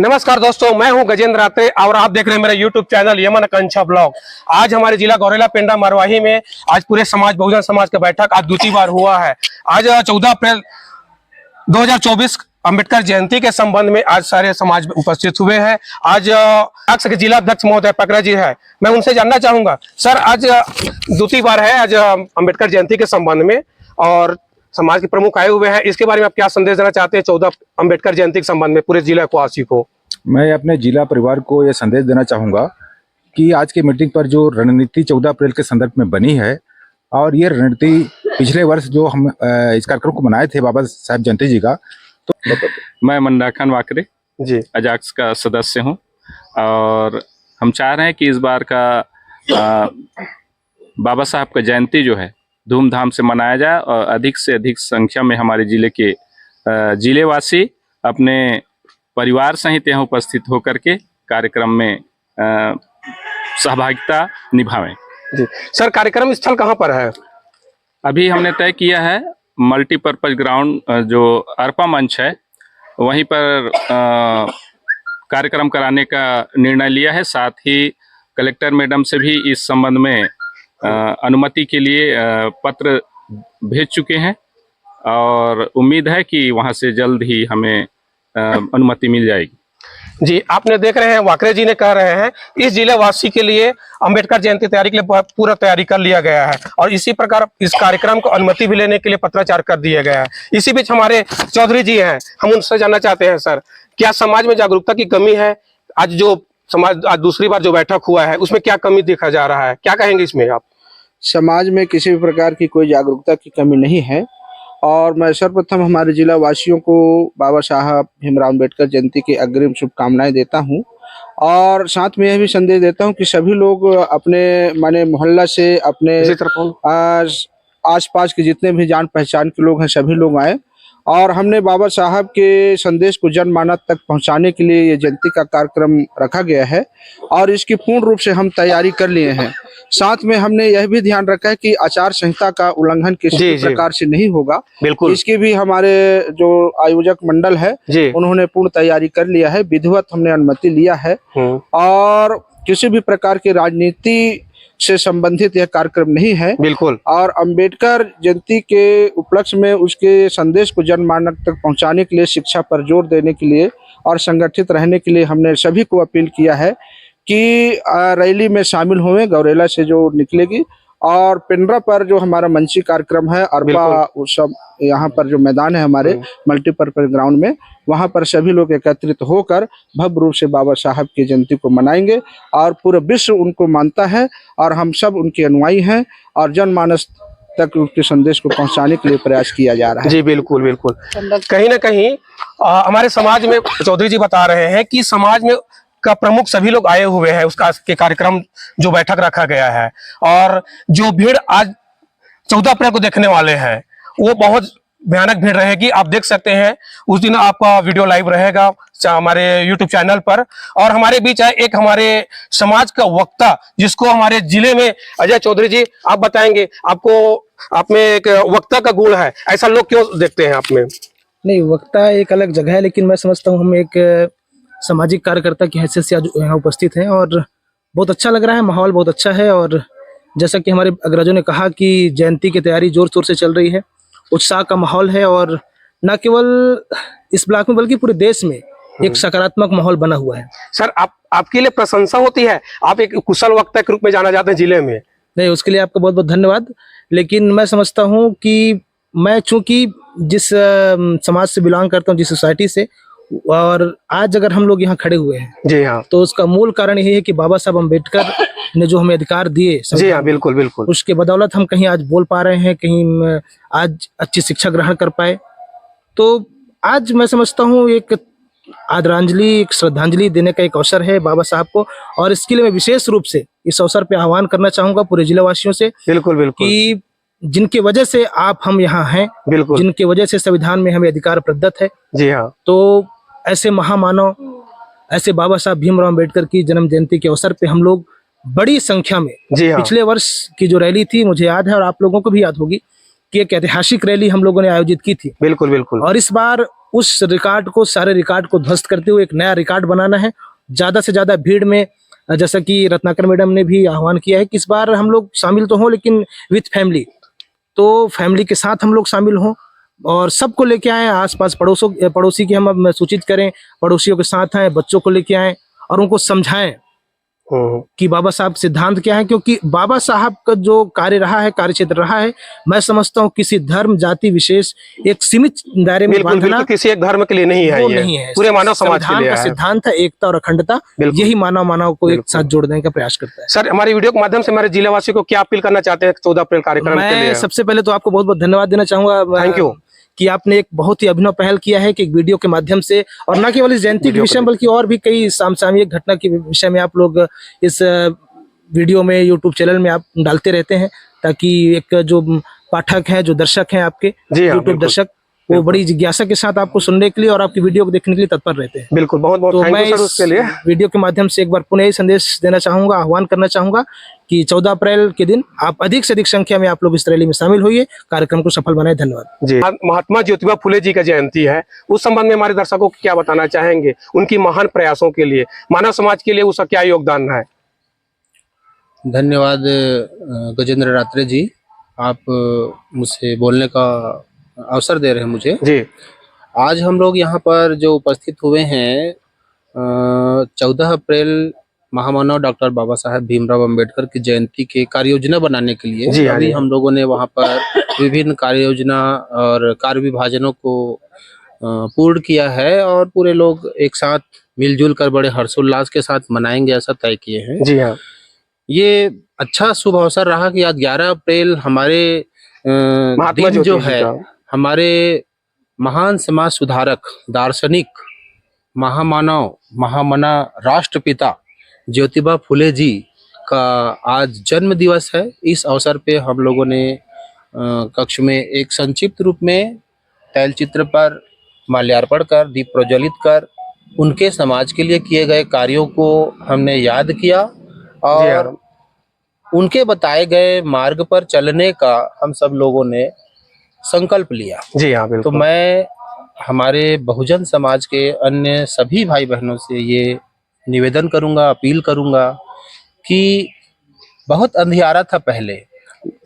नमस्कार दोस्तों, मैं हूं गजेंद्र रात्रे और आप देख रहे हैं मेरा यूट्यूब चैनल यमन आकांक्षा ब्लॉग। आज हमारे जिला गौरेला पेंडा मरवाही में आज पूरे समाज बहुजन समाज का बैठक आज दूसरी बार हुआ है। आज 14 अप्रैल 2024 अंबेडकर जयंती के संबंध में आज सारे समाज उपस्थित हुए हैं। आज के जिला अध्यक्ष महोदय पकरा जी है, मैं उनसे जानना चाहूंगा सर, आज दूसरी बार है आज अंबेडकर जयंती के संबंध में और समाज के प्रमुख आए हुए हैं, इसके बारे में आप क्या संदेश देना चाहते हैं 14 अंबेडकर जयंती के संबंध में पूरे जिला वासी को? मैं अपने जिला परिवार को यह संदेश देना चाहूँगा कि आज की मीटिंग पर जो रणनीति 14 अप्रैल के संदर्भ में बनी है और ये रणनीति पिछले वर्ष जो हम इस कार्यक्रम को मनाए थे बाबा साहब जयंती जी का, तो मैं मंडा खान वाकरे जी अजाक्स का सदस्य हूँ और हम चाह रहे हैं कि इस बार का बाबा साहब का जयंती जो है धूमधाम से मनाया जाए और अधिक से अधिक संख्या में हमारे जिले के जिलेवासी अपने परिवार सहित यहाँ उपस्थित होकर के कार्यक्रम में सहभागिता निभावें। जी सर, कार्यक्रम स्थल कहाँ पर है? अभी हमने तय किया है मल्टीपर्पज ग्राउंड जो अर्पा मंच है वहीं पर कार्यक्रम कराने का निर्णय लिया है। साथ ही कलेक्टर मैडम से भी इस संबंध में अनुमति के लिए पत्र भेज चुके हैं और उम्मीद है कि वहां से जल्द ही हमें अनुमति मिल जाएगी। जी, आपने देख रहे हैं वाकरे जी ने कह रहे हैं इस जिले वासी के लिए अंबेडकर जयंती तैयारी के लिए पूरा तैयारी कर लिया गया है और इसी प्रकार इस कार्यक्रम को अनुमति भी लेने के लिए पत्राचार कर दिया गया है। इसी बीच हमारे चौधरी जी हैं, हम उनसे जानना चाहते हैं सर, क्या समाज में जागरूकता की कमी है? आज जो समाज आज दूसरी बार जो बैठक हुआ है उसमें क्या कमी देखा जा रहा है, क्या कहेंगे इसमें आप? समाज में किसी भी प्रकार की कोई जागरूकता की कमी नहीं है और मैं सर्वप्रथम हमारे जिला वासियों को बाबा साहब भीमराव अम्बेडकर जयंती की अग्रिम शुभकामनाएं देता हूं और साथ में यह भी संदेश देता हूं कि सभी लोग अपने माने मोहल्ला से अपने आसपास के जितने भी जान पहचान के लोग हैं सभी लोग आए और हमने बाबा साहब के संदेश को जनमानस तक पहुंचाने के लिए ये जयंती का कार्यक्रम रखा गया है और इसकी पूर्ण रूप से हम तैयारी कर लिए हैं। साथ में हमने यह भी ध्यान रखा है कि आचार संहिता का उल्लंघन किसी प्रकार से नहीं होगा। बिल्कुल, इसकी भी हमारे जो आयोजक मंडल है उन्होंने पूर्ण तैयारी कर लिया है, विधिवत हमने अनुमति लिया है और किसी भी प्रकार की राजनीति से संबंधित यह कार्यक्रम नहीं है। बिल्कुल, और अंबेडकर जयंती के उपलक्ष्य में उसके संदेश को जनमानस तक पहुंचाने के लिए, शिक्षा पर जोर देने के लिए और संगठित रहने के लिए हमने सभी को अपील किया है कि रैली में शामिल हुए गौरेला से जो निकलेगी और पिंडरा पर जो हमारा मंची कार्यक्रम है अरबा उस सब यहाँ पर जो मैदान है हमारे मल्टीपर्पज ग्राउंड में, वहाँ पर सभी लोग एकत्रित होकर भव्य रूप से बाबा साहब की जयंती को मनाएंगे और पूरा विश्व उनको मानता है और हम सब उनके अनुयायी हैं और जनमानस तक उनके संदेश को पहुंचाने के लिए प्रयास किया जा रहा है। जी बिल्कुल बिल्कुल, कहीं ना कहीं हमारे समाज में चौधरी जी बता रहे हैं कि समाज में का प्रमुख सभी लोग आए हुए हैं उसका के कार्यक्रम जो बैठक रखा गया है और जो भीड़ आज 14 अप्रैल को देखने वाले हैं वो बहुत भयानक भीड़ रहेगी। आप देख सकते हैं उस दिन आपका वीडियो लाइव रहेगा हमारे YouTube चैनल पर और हमारे बीच है एक हमारे समाज का वक्ता जिसको हमारे जिले में अजय चौधरी जी, आप बताएंगे आपको आप में एक वक्ता का गुण है, ऐसा लोग क्यों देखते हैं आप में? नहीं, वक्ता एक अलग जगह है लेकिन मैं समझता हूँ हम एक सामाजिक कार्यकर्ता की हैसियत से आज यहाँ उपस्थित हैं और बहुत अच्छा लग रहा है, माहौल बहुत अच्छा है और जैसा कि हमारे अग्रजों ने कहा कि जयंती की तैयारी जोर शोर से चल रही है, उत्साह का माहौल है और न केवल इस ब्लॉक में बल्कि पूरे देश में एक सकारात्मक माहौल बना हुआ है। सर आपके लिए प्रशंसा होती है, आप एक कुशल वक्ता के रूप में जाना जाते हैं जिले में। नहीं, उसके लिए आपका बहुत बहुत धन्यवाद, लेकिन मैं समझता हूँ कि मैं चूंकि जिस समाज से बिलोंग करता हूँ, जिस सोसाइटी से, और आज अगर हम लोग यहाँ खड़े हुए हैं जी हाँ, तो उसका मूल कारण यही है कि बाबा साहब अम्बेडकर ने जो हमें अधिकार दिए, जी हाँ बिल्कुल बिल्कुल, उसके बदौलत हम कहीं आज बोल पा रहे हैं, कहीं आज अच्छी शिक्षा ग्रहण कर पाए। तो आज मैं समझता हूँ एक आदरांजलि, एक श्रद्धांजलि देने का एक अवसर है बाबा साहब को और इसके लिए मैं विशेष रूप से इस अवसर पे आह्वान करना चाहूंगा पूरे जिला वासियों से। बिल्कुल बिल्कुल, कि जिनकी वजह से आप हम यहाँ हैं, बिल्कुल जिनकी वजह से संविधान में हमें अधिकार प्रदत्त है, जी हाँ, तो ऐसे महामानव, ऐसे बाबा साहब भीमराव अम्बेडकर की जन्म जयंती के अवसर पे हम लोग बड़ी संख्या में, जी हाँ, पिछले वर्ष की जो रैली थी मुझे याद है और आप लोगों को भी याद होगी कि एक ऐतिहासिक रैली हम लोगों ने आयोजित की थी। बिल्कुल बिल्कुल, और इस बार उस रिकॉर्ड को, सारे रिकॉर्ड को ध्वस्त करते हुए एक नया रिकॉर्ड बनाना है। ज्यादा से ज्यादा भीड़ में, जैसा कि रत्नाकर मैडम ने भी आह्वान किया है कि इस बार हम लोग शामिल तो हों लेकिन विथ फैमिली, तो फैमिली के साथ हम लोग शामिल हों और सबको लेके आए, आसपास पड़ोसी की हम अब सूचित करें, पड़ोसियों के साथ आए, बच्चों को लेके आए और उनको समझाएं कि बाबा साहब सिद्धांत क्या है। क्योंकि बाबा साहब का जो कार्य रहा है, कार्य क्षेत्र रहा है, मैं समझता हूँ किसी धर्म जाति विशेष एक सीमित दायरे में बिल्कुल बांधना बिल्कुल किसी एक धर्म के लिए नहीं है, वो ये नहीं है। पूरे मानव समाज के संविधान लिए का है। सिद्धांत है एकता और अखंडता, बिल्कुल। यही मानव को एक बिल्कुल। साथ जोड़ने का प्रयास करता है। सर, हमारी वीडियो के माध्यम से हमारे जिलावासियों को क्या अपील करना चाहते हैं 14 अप्रैल कार्यक्रम के लिए? मैं सबसे पहले तो आपको बहुत बहुत धन्यवाद देना चाहूंगा। थैंक यू कि आपने एक बहुत ही अभिनव पहल किया है कि एक वीडियो के माध्यम से, और न केवल इस जयंती के विषय में बल्कि और भी कई समसामयिक घटना के विषय में आप लोग इस वीडियो में, यूट्यूब चैनल में आप डालते रहते हैं, ताकि एक जो पाठक हैं, जो दर्शक हैं आपके जी हाँ, यूट्यूब बिल्कुल। दर्शक, वो बड़ी जिज्ञासा के साथ आपको सुनने के लिए और आपकी वीडियो को देखने के लिए तत्पर रहते हैं। बिल्कुल, बहुत बहुत तो थैंक मैं यू सर इस उसके लिए। वीडियो के माध्यम से एक बार पुनः ही संदेश देना चाहूंगा, आह्वान करना चाहूंगा कि 14 अप्रैल के दिन आप अधिक से अधिक संख्या में आप लोग इस रैली में शामिल होइए, कार्यक्रम को सफल बनाए। धन्यवाद जी, महात्मा ज्योतिबा फुले जी का जयंती है, उस संबंध में हमारे दर्शकों को क्या बताना चाहेंगे? उनकी महान प्रयासों के लिए, मानव समाज के लिए उसका क्या योगदान है? धन्यवाद गजेंद्र रात्रे जी, आप मुझसे बोलने का अवसर दे रहे हैं मुझे। जी आज हम लोग यहाँ पर जो उपस्थित हुए हैं 14 अप्रैल महामानव डॉक्टर बाबा साहेब भीमराव अंबेडकर की जयंती के कार्य योजना बनाने के लिए। जी हाँ, अभी जी। हम लोगों ने वहाँ पर विभिन्न कार्य योजना और कार्य विभाजनों को पूर्ण किया है और पूरे लोग एक साथ मिलजुल कर बड़े हर्षोल्लास के साथ मनाएंगे, ऐसा तय किए हैं। जी हाँ, ये अच्छा शुभ अवसर रहा कि आज 11 अप्रैल हमारे महात्मा दिन जो ज्योति जी है, का। हमारे महान समाज सुधारक, दार्शनिक, महामानव, महामना राष्ट्रपिता ज्योतिबा फुले जी का आज जन्म दिवस है। इस अवसर पे हम लोगों ने कक्ष में एक संक्षिप्त रूप में तैलचित्र पर माल्यार्पण कर, दीप प्रज्वलित कर, उनके समाज के लिए किए गए कार्यों को हमने याद किया जी हाँ, और उनके बताए गए मार्ग पर चलने का हम सब लोगों ने संकल्प लिया। जी हाँ, तो बिल्कुल। मैं हमारे बहुजन समाज के अन्य सभी भाई बहनों से ये निवेदन करूंगा, अपील करूंगा कि बहुत अंधियारा था पहले।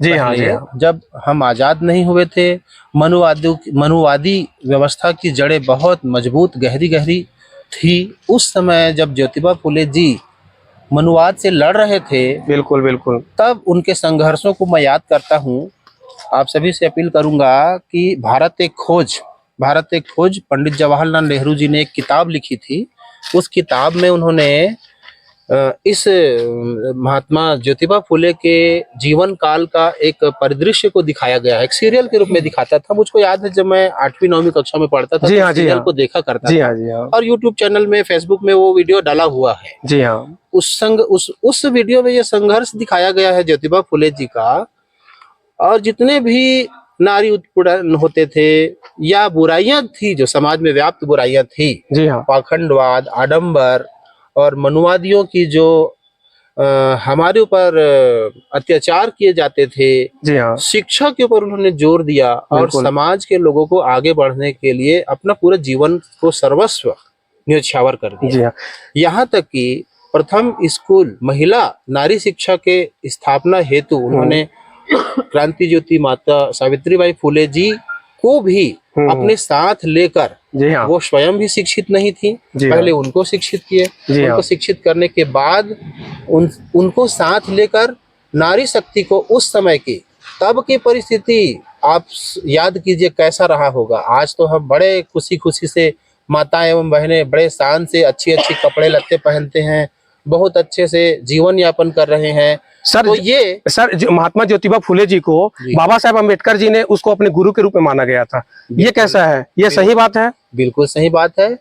जी हाँ, जी पहले हाँ, जब हम आजाद नहीं हुए थे, मनुवादी व्यवस्था की जड़ें बहुत मजबूत गहरी गहरी थी। उस समय जब ज्योतिबा फुले जी मनुवाद से लड़ रहे थे, बिल्कुल बिल्कुल। तब उनके संघर्षों को मैं याद करता हूँ। आप सभी से अपील करूंगा कि भारत एक खोज पंडित जवाहरलाल नेहरू जी ने एक किताब लिखी थी। उस किताब में उन्होंने इस महात्मा ज्योतिबा फुले के जीवन काल का एक परिदृश्य को दिखाया गया है, एक सीरियल के रूप में दिखाता था। मुझको याद है जब मैं 8वीं 9वीं कक्षा में पढ़ता था जी तो हाँ, जी सीरियल हाँ। को देखा करता जी था। हाँ, जी हाँ, और यूट्यूब चैनल में, फेसबुक में वो वीडियो डाला हुआ है। जी हाँ, उस वीडियो में ये संघर्ष दिखाया गया है ज्योतिबा फुले जी का। और जितने भी नारी उत्पीड़न होते थे या बुराइयां थी, जो समाज में व्याप्त बुराइयां थी, जी हाँ, पाखंडवाद, आडंबर और मनुवादियों की जो हमारे ऊपर अत्याचार किए जाते थे, जी हाँ, शिक्षा के ऊपर उन्होंने जोर दिया और बिल्कुल। समाज के लोगों को आगे बढ़ने के लिए अपना पूरा जीवन को सर्वस्व न्योछावर कर जी दिया। हाँ, यहाँ तक कि प्रथम स्कूल महिला नारी शिक्षा के स्थापना हेतु उन्होंने क्रांति ज्योति माता सावित्रीबाई फुले जी को भी अपने साथ लेकर, जी हाँ, वो स्वयं भी शिक्षित नहीं थी, जी पहले हाँ, उनको शिक्षित किए, जी हाँ। उनको शिक्षित करने के बाद उनको साथ लेकर नारी शक्ति को उस समय की, तब की परिस्थिति आप याद कीजिए कैसा रहा होगा। आज तो हम बड़े खुशी खुशी से, माताएं एवं बहनें बड़े शान से अच्छी अच्छी कपड़े लत्ते पहनते हैं, बहुत अच्छे से जीवन यापन कर रहे हैं। सर, तो ये महात्मा ज्योतिबा फुले जी को बाबा साहेब अम्बेडकर जी ने उसको अपने गुरु के रूप में माना गया था, ये कैसा है? ये सही बात है? बिल्कुल सही बात है।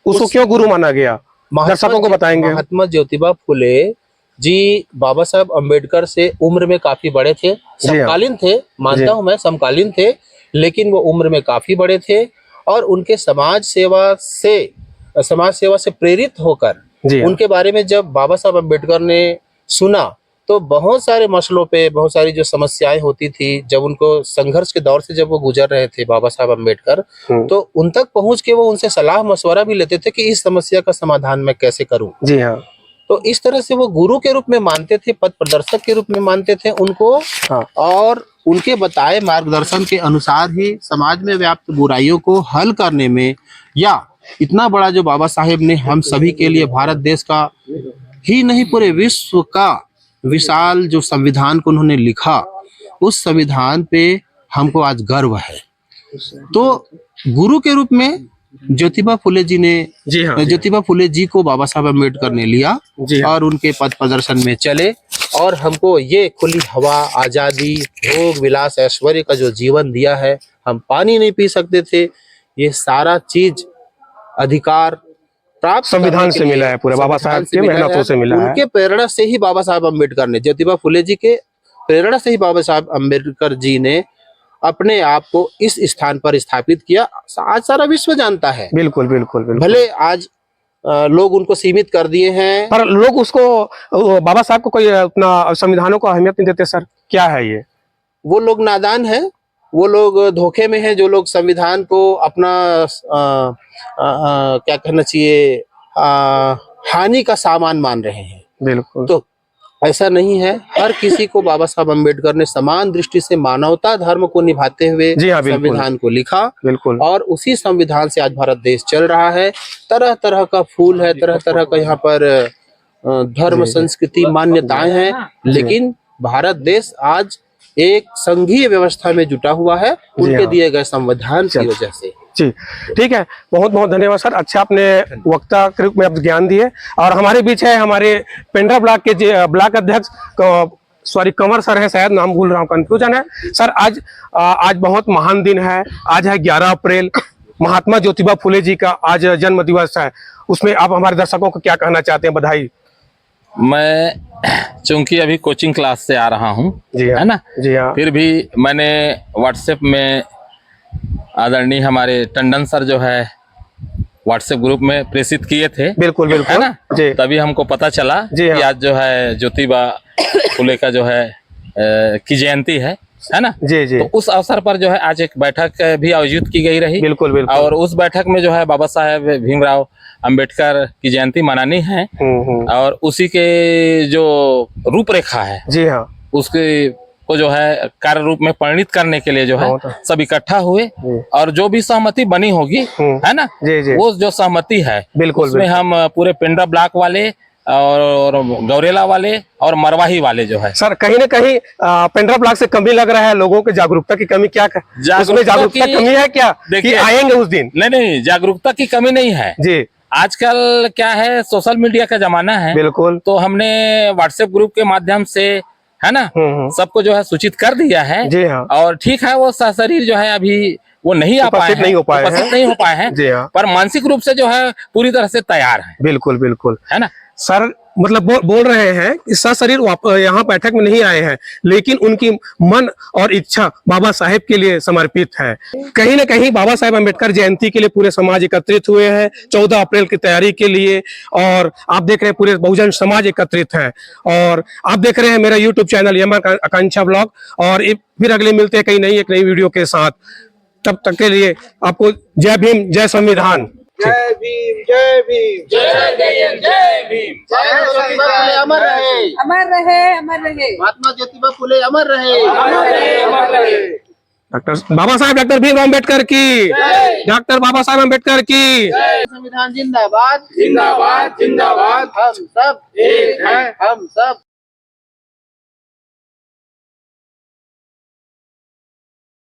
उसको क्यों गुरु माना गया, दर्शकों को बताएंगे? महात्मा ज्योतिबा फुले जी बाबा साहब अम्बेडकर से उम्र में काफी बड़े थे, समकालीन थे, मानता हूं मैं समकालीन थे, लेकिन वो उम्र में काफी बड़े थे। और उनके समाज सेवा से प्रेरित होकर उनके बारे में जब बाबा साहब अम्बेडकर ने सुना तो बहुत सारे मसलों पे, बहुत सारी जो समस्याएं होती थी, जब उनको संघर्ष के दौर से जब वो गुजर रहे थे बाबा साहब अम्बेडकर, तो उन तक पहुंच के वो उनसे सलाह मशवरा भी लेते थे कि इस समस्या का समाधान मैं कैसे करूं। जी हाँ। तो इस तरह से वो गुरु के रूप में मानते थे, पथ प्रदर्शक के रूप में मानते थे उनको। हाँ। और उनके बताए मार्गदर्शन के अनुसार ही समाज में व्याप्त बुराइयों को हल करने में, या इतना बड़ा जो बाबा साहेब ने हम सभी के लिए भारत देश का ही नहीं पूरे विश्व का विशाल जो संविधान को उन्होंने लिखा, उस संविधान पे हमको आज गर्व है। तो गुरु के रूप में ज्योतिबा फुले जी ने, जी हाँ। ज्योतिबा फुले जी को बाबा साहब अम्बेडकर ने लिया जी हाँ। और उनके पथ प्रदर्शन में चले, और हमको ये खुली हवा, आजादी, भोग विलास, ऐश्वर्य का जो जीवन दिया है, हम पानी नहीं पी सकते थे, ये सारा चीज अधिकार प्राप्त संविधान करने के से लिए मिला है, पूरे बाबा संविधान साहब से के मिला मेहनतों है। से मिला है। उनके प्रेरणा से ही बाबा साहब अम्बेडकर ने, ज्योतिबा फुले जी के प्रेरणा से ही बाबा साहब अम्बेडकर जी ने अपने आप को इस स्थान पर स्थापित किया। आज सारा विश्व जानता है। बिल्कुल बिल्कुल बिल्कुल। भले आज लोग उनको सीमित कर दिए हैं, पर लोग उसको, बाबा साहब को कोई अपना संविधानों को अहमियत नहीं देते सर, क्या है ये? वो लोग नादान हैं, वो लोग धोखे में हैं, जो लोग संविधान को अपना क्या कहना चाहिए, हानि का सामान मान रहे हैं। बिल्कुल। तो ऐसा नहीं है। हर किसी को बाबा साहब अम्बेडकर ने समान दृष्टि से मानवता धर्म को निभाते हुए जी हाँ, बिल्कुल। संविधान को लिखा, बिल्कुल। और उसी संविधान से आज भारत देश चल रहा है। तरह तरह का फूल है, तरह तरह का यहाँ पर धर्म, संस्कृति, मान्यताएं हैं, लेकिन भारत देश आज एक संघीय व्यवस्था में जुटा हुआ है, उनके दिए गए संविधान की वजह से। जी ठीक है, बहुत बहुत धन्यवाद सर। अच्छा, आपने वक्ता के रूप में आप ज्ञान दिए। और हमारे बीच है हमारे पेंड्रा ब्लॉक के ब्लॉक अध्यक्ष, सॉरी कंवर सर है, शायद नाम भूल रहा हूँ, कंफ्यूजन है सर। आज बहुत महान दिन है। आज है 11 अप्रैल, महात्मा ज्योतिबा फुले जी का आज जन्म दिवस है। उसमें आप हमारे दर्शकों को क्या कहना चाहते हैं? बधाई। मैं चूंकि अभी कोचिंग क्लास से आ रहा हूँ, जी हाँ, है ना, जी हाँ, फिर भी मैंने व्हाट्सएप में आदरणीय हमारे टंडन सर जो है व्हाट्सएप ग्रुप में प्रेषित किए थे। बिल्कुल बिल्कुल, है ना जी। तभी हमको पता चला जी हाँ। कि आज जो है ज्योतिबा फुले का जो है की जयंती है ना। जी जी, तो उस अवसर पर जो है आज एक बैठक भी आयोजित की गई रही। बिल्कुल बिल्कुल। और उस बैठक में जो है बाबा साहेब भीमराव अंबेडकर की जयंती मनानी है, और उसी के जो रूपरेखा है, जी हाँ, उसके को जो है कार्य रूप में परिणित करने के लिए जो है सब इकट्ठा हुए, और जो भी सहमति बनी होगी, है ना, जी जी, वो जो सहमति है बिल्कुल उसमें हम पूरे पेंड्रा ब्लॉक वाले और गौरेला वाले और मरवाही वाले जो है सर, कहीं ना कहीं पेंड्रा ब्लॉक से कमी लग रहा है, लोगों की जागरूकता की कमी। क्या उसमें जागरूकता की कमी है क्या कि आएंगे उस दिन? नहीं, जागरूकता की कमी नहीं है जी। आजकल क्या है, सोशल मीडिया का जमाना है। बिल्कुल। तो हमने व्हाट्सएप ग्रुप के माध्यम से, है ना, सबको जो है सूचित कर दिया है। जी हाँ। और ठीक है, वो शरीर जो है अभी वो नहीं आ पाए हैं, नहीं हो पाए हैं। जी हाँ। पर मानसिक रूप से जो है पूरी तरह से तैयार है। बिल्कुल बिल्कुल, है ना सर। मतलब बोल रहे हैं इस शरीर यहाँ बैठक में नहीं आए हैं, लेकिन उनकी मन और इच्छा बाबा साहेब के लिए समर्पित है। कहीं ना कहीं बाबा साहेब अम्बेडकर जयंती के लिए पूरे समाज एकत्रित हुए हैं 14 अप्रैल की तैयारी के लिए। और आप देख रहे हैं पूरे बहुजन समाज एकत्रित है। और आप देख रहे हैं मेरा यूट्यूब चैनल यम आकांक्षा ब्लॉग। और फिर अगले मिलते हैं कहीं एक नई वीडियो के साथ। तब तक के लिए आपको जय भीम, जय संविधान। जय भीम, जय भीम, जय भीम, जय भीम। ज्योतिबा फुले अमर रहे, अमर रहे, अमर रहे। महात्मा ज्योतिबा फुले अमर रहे, अमर रहे, अमर रहे। डॉक्टर बाबा साहेब, डॉक्टर भीमराव अम्बेडकर की, डॉक्टर बाबा साहेब अम्बेडकर की। संविधान जिंदाबाद, जिंदाबाद, जिंदाबाद। हम सब एक हैं, हम सब